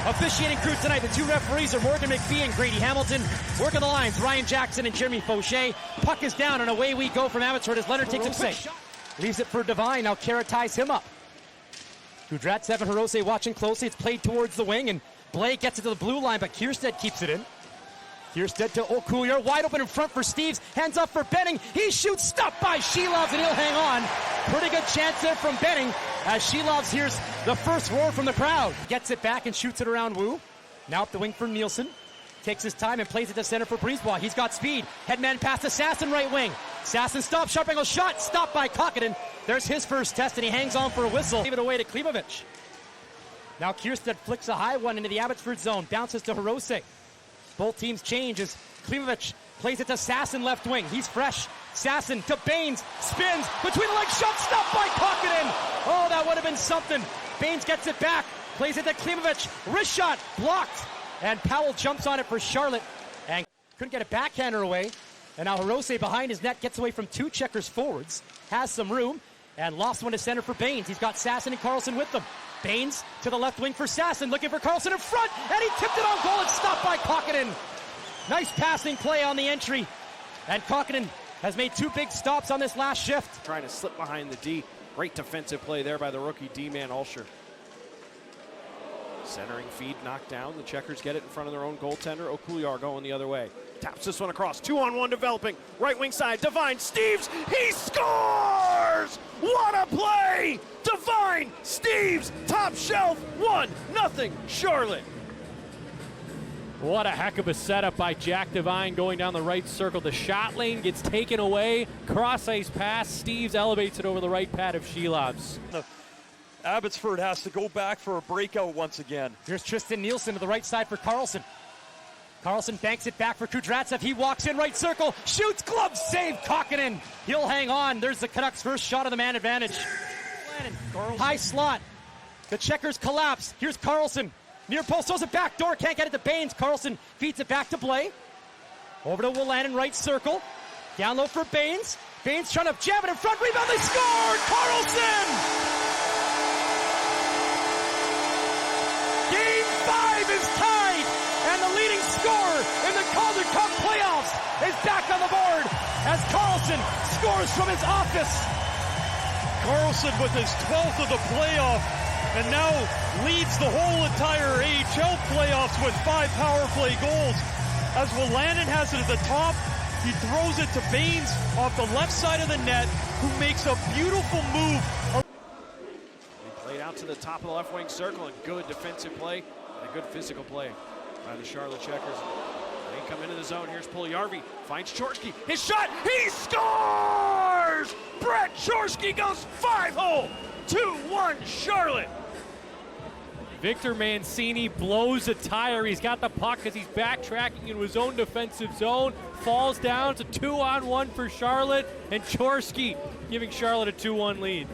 Officiating crew tonight, the two referees are Morgan McPhee and Grady Hamilton. Working the lines, Ryan Jackson and Jeremy Fauché. Puck is down and away we go from Abbotsford as Leonard takes a quick shot. Leaves it for Devine, now Kara ties him up. Kudratsev and Hirose watching closely, it's played towards the wing and Blake gets it to the blue line, but Kierstead keeps it in. Kierstead to Okuliar, wide open in front for Steves, hands off for Benning, he shoots, stopped by Shelovs and he'll hang on. Pretty good chance there from Benning as Shelovs hears the first roar from the crowd. Gets it back and shoots it around Wu. Now up the wing for Nielsen. Takes his time and plays it to center for Brisebois. He's got speed. Headman pass to Sasson right wing. Sasson stops, sharp angle shot, stopped by Kokkonen. There's his first test and he hangs on for a whistle. Leave it away to Klimovich. Now Kierstead flicks a high one into the Abbotsford zone. Bounces to Hirose. Both teams change as Klimovich plays it to Sasson left wing. He's fresh. Sasson to Baines. Spins. Between the legs. Shot stopped by Kokkonen. Oh, that would have been something. Baines gets it back. Plays it to Klimovich. Wrist shot. Blocked. And Powell jumps on it for Charlotte. And couldn't get a backhander away. And now Hirose behind his net gets away from two checkers forwards. Has some room. And lost one to center for Baines. He's got Sasson and Carlson with them. Baines to the left wing for Sasson, looking for Carlson in front, and he tipped it on goal and stopped by Kokkonen. Nice passing play on the entry, and Kokkonen has made two big stops on this last shift. Trying to slip behind the D. Great defensive play there by the rookie D-man Ulsher. Centering feed knocked down. The Checkers get it in front of their own goaltender. Okuliar going the other way. Taps this one across. 2-on-1 developing. Right wing side. Devine. Steves. He scores! What a play! Devine. Steves. Top shelf. 1-0 Charlotte. What a heck of a setup by Jack Devine going down the right circle. The shot lane gets taken away. Cross ice pass. Steves elevates it over the right pad of Shelovs. Abbotsford has to go back for a breakout once again. Here's Tristan Nielsen to the right side for Carlson. Carlson banks it back for Kudratsev. He walks in right circle, shoots, glove save, Kokkonen. He'll hang on. There's the Canucks' first shot of the man advantage. High slot. The Checkers collapse. Here's Carlson. Near post, throws it back door, can't get it to Baines. Carlson feeds it back to Blay. Over to Willanen, right circle. Down low for Baines. Baines trying to jab it in front, rebound, they scored! Carlson! Game 5 is tied, and the leading scorer in the Calder Cup playoffs is back on the board as Carlson scores from his office. Carlson with his 12th of the playoff and now leads the whole entire AHL playoffs with 5 power play goals. As Willanen has it at the top, he throws it to Baines off the left side of the net, who makes a beautiful move. Played out to the top of the left wing circle, and good defensive play and a good physical play by the Charlotte Checkers. They come into the zone. Here's Puljujarvi, finds Chorsky. His shot, he scores! Brett Chorsky goes 5-hole. 2-1 Charlotte. Victor Mancini blows a tire. He's got the puck as he's backtracking into his own defensive zone. Falls down. It's a 2-on-1 for Charlotte, and Chorsky giving Charlotte a 2-1 lead.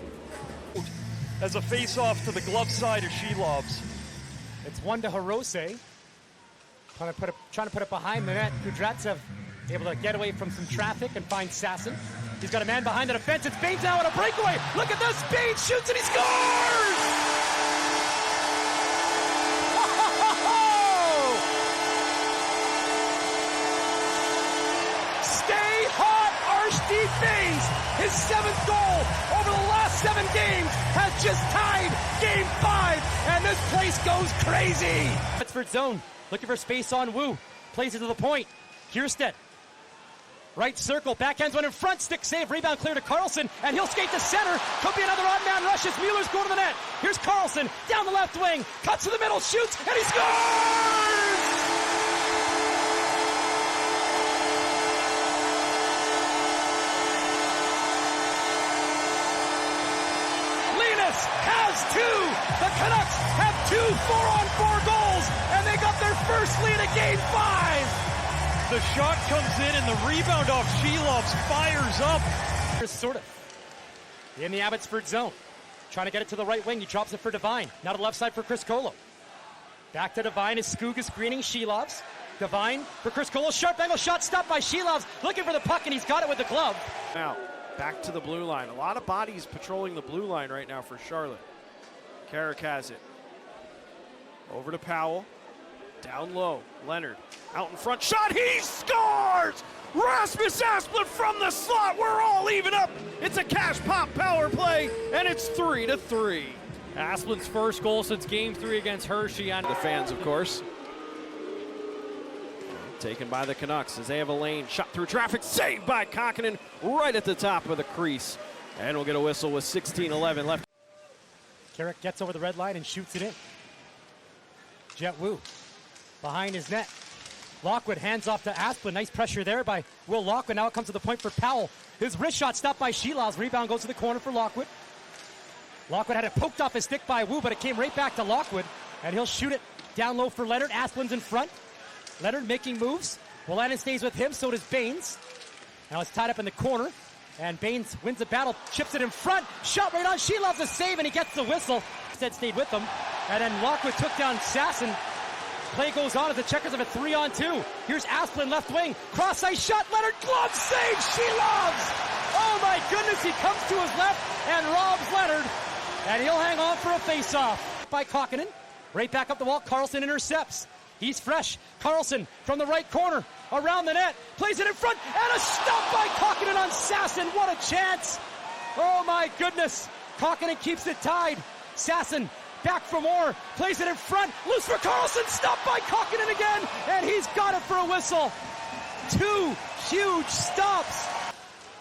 As a face-off to the glove side of Shelovs. It's one to Hirose. Trying to put it behind the net. Kudratsev able to get away from some traffic and find Sasson. He's got a man behind the defense. It's Baines now on a breakaway. Look at this. Baines shoots and he scores! Stay hot, Archie Baines. His 7th goal over the last 7 games has just tied Game 5, and this place goes crazy. Abbotsford zone, looking for space on Wu. Plays it to the point. Kierstead. Right circle, backhands one in front, stick save, rebound clear to Carlson, and he'll skate to center. Could be another odd man rush as Mueller's going to the net. Here's Carlson, down the left wing, cuts to the middle, shoots, and he scores! Has 2. The Canucks have 2 4-on-4 goals, and they got their first lead of Game 5. The shot comes in, and the rebound off Shelovs fires up. Sort of in the Abbotsford zone, trying to get it to the right wing. He drops it for Devine. Now to the left side for Chris Colo. Back to Devine as Skoog screening Shelovs. Devine for Chris Colo. Sharp angle shot stopped by Shelovs. Looking for the puck, and he's got it with the glove. Now, back to the blue line. A lot of bodies patrolling the blue line right now for Charlotte. Carrick has it. Over to Powell. Down low. Leonard out in front. Shot. He scores! Rasmus Asplund from the slot. We're all even up. It's a cash pop power play, and it's 3-3. Asplund's first goal since Game 3 against Hershey. On The fans, of course. Taken by the Canucks as they have a lane. Shot through traffic. Saved by Kokkonen right at the top of the crease. And we'll get a whistle with 16:11 left. Carrick gets over the red line and shoots it in. Jet Wu behind his net. Lockwood hands off to Asplund. Nice pressure there by Will Lockwood. Now it comes to the point for Powell. His wrist shot stopped by Shelov's. Rebound goes to the corner for Lockwood. Lockwood had it poked off his stick by Wu, but it came right back to Lockwood. And he'll shoot it down low for Leonard. Asplund's in front. Leonard making moves. Wolanin stays with him, so does Baines. Now it's tied up in the corner. And Baines wins the battle, chips it in front. Shot right on. Shelov's a save, and he gets the whistle. Instead stayed with them. And then Lockwood took down Sasson. Play goes on as the Checkers have a 3-on-2. Here's Asplund left wing. Cross ice shot. Leonard glove save. Shelov's. Oh my goodness. He comes to his left and robs Leonard. And he'll hang on for a face-off. By Kokkonen. Right back up the wall. Carlson intercepts. He's fresh. Carlson from the right corner. Around the net. Plays it in front. And a stop by Kokkonen on Sasson. What a chance. Oh my goodness. Kokkonen keeps it tied. Sasson back for more. Plays it in front. Loose for Carlson. Stopped by Kokkonen again. And he's got it for a whistle. 2 huge stops.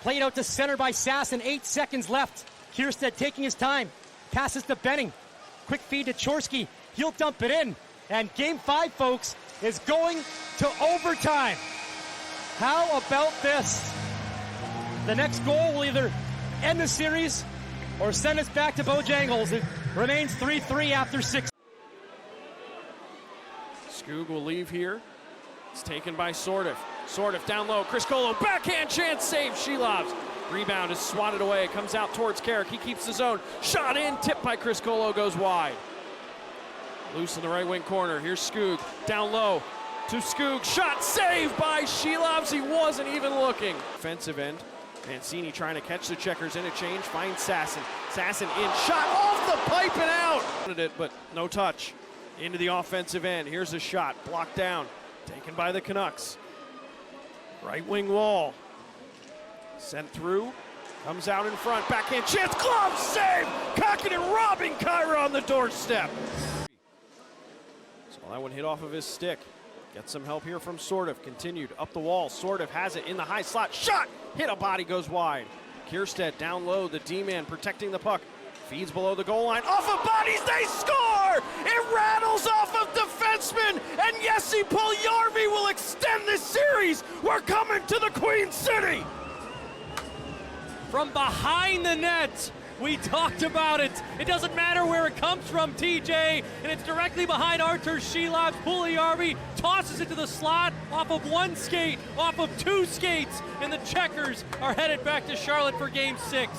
Played out to center by Sasson. 8 seconds left. Kierstead taking his time. Passes to Benning. Quick feed to Chorsky. He'll dump it in. And Game 5, folks, is going to overtime. How about this? The next goal will either end the series or send us back to Bojangles. It remains 3-3 after 6. Skoog will leave here. It's taken by Sordiff. Sordiff down low. Chris Colo, backhand chance, save. Shelov's. Rebound is swatted away. It comes out towards Carrick. He keeps the zone. Shot in, tipped by Chris Colo, goes wide. Loose in the right wing corner. Here's Skoog. Down low to Skoog. Shot saved by Shelov's. He wasn't even looking. Offensive end. Mancini trying to catch the Checkers. Interchange. Finds Sasson. Sasson in. Shot off the pipe and out. Wanted it, but no touch. Into the offensive end. Here's a shot. Blocked down. Taken by the Canucks. Right wing wall. Sent through. Comes out in front. Backhand chance. Glove save. Kokkonen robbing Kyra on the doorstep. That one hit off of his stick. Gets some help here from Sordiff. Continued up the wall. Sordiff has it in the high slot. Shot! Hit a body, goes wide. Kierstead down low. The D-man protecting the puck. Feeds below the goal line. Off of bodies, they score! It rattles off of defenseman, and Jesse Puljujärvi will extend this series. We're coming to the Queen City. from behind the net. We talked about it. It doesn't matter where it comes from, TJ, and it's directly behind Artur Shelov's. Puljujärvi tosses it to the slot off of one skate, off of two skates, and the Checkers are headed back to Charlotte for Game 6.